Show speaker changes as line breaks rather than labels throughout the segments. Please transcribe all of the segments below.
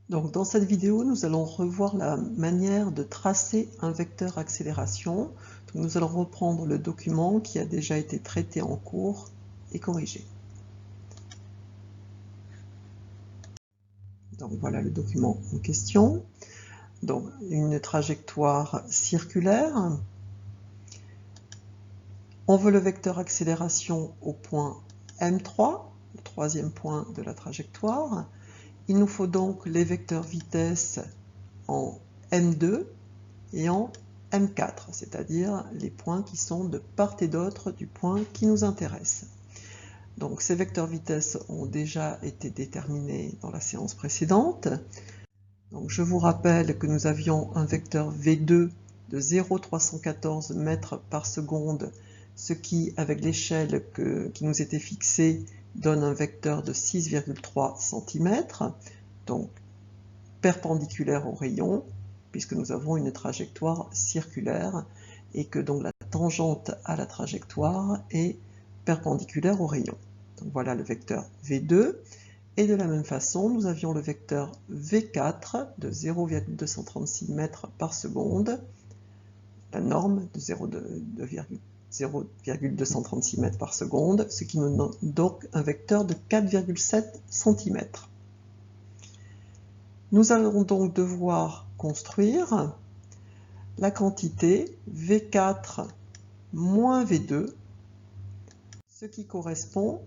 Donc, dans cette vidéo, nous allons revoir la manière de tracer un vecteur accélération. Donc, nous allons reprendre le document qui a déjà été traité en cours et corrigé. Donc, voilà le document en question. Donc, une trajectoire circulaire. On veut le vecteur accélération au point M3, le troisième point de la trajectoire. Il nous faut donc les vecteurs vitesse en M2 et en M4, c'est-à-dire les points qui sont de part et d'autre du point qui nous intéresse. Donc ces vecteurs vitesse ont déjà été déterminés dans la séance précédente. Donc, je vous rappelle que nous avions un vecteur V2 de 0,314 mètres par seconde, ce qui, avec l'échelle qui nous était fixée, donne un vecteur de 6,3 cm, donc perpendiculaire au rayon, puisque nous avons une trajectoire circulaire, et que donc la tangente à la trajectoire est perpendiculaire au rayon. Donc voilà le vecteur V2. Et de la même façon, nous avions le vecteur V4 de 0,236 mètres par seconde, la norme de 0,236 mètres par seconde, ce qui nous donne donc un vecteur de 4,7 cm. Nous allons donc devoir construire la quantité V4 moins V2, ce qui correspond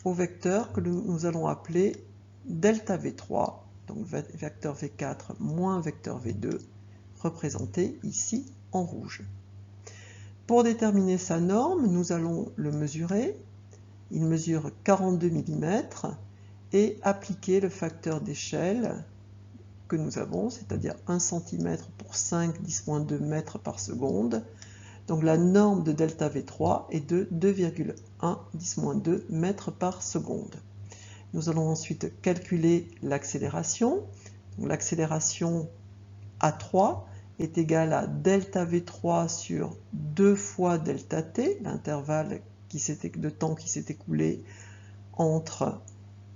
au vecteur que nous allons appeler delta V3, donc vecteur V4 moins vecteur V2, représenté ici en rouge. Pour déterminer sa norme, nous allons le mesurer. Il mesure 42 mm et appliquer le facteur d'échelle que nous avons, c'est-à-dire 1 cm pour 5 10-2 mètres par seconde. Donc la norme de delta V3 est de 2,1 10-2 mètres par seconde. Nous allons ensuite calculer l'accélération. L'accélération A3 est égale à delta V3 sur 2 fois delta T, l'intervalle de temps qui s'est écoulé entre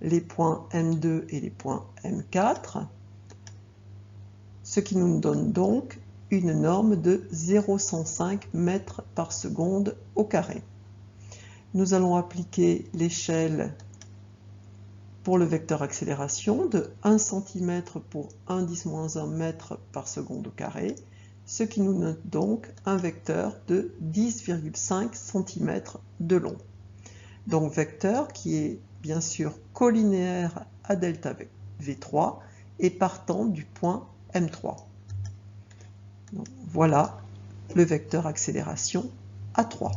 les points M2 et les points M4, ce qui nous donne donc une norme de 0,105 mètres par seconde au carré. Nous allons appliquer l'échelle pour le vecteur accélération de 1 cm pour 1 10-1 mètre par seconde au carré, ce qui nous donne donc un vecteur de 10,5 cm de long. Donc vecteur qui est bien sûr collinéaire à delta V3 et partant du point M3. Donc, voilà le vecteur accélération A3.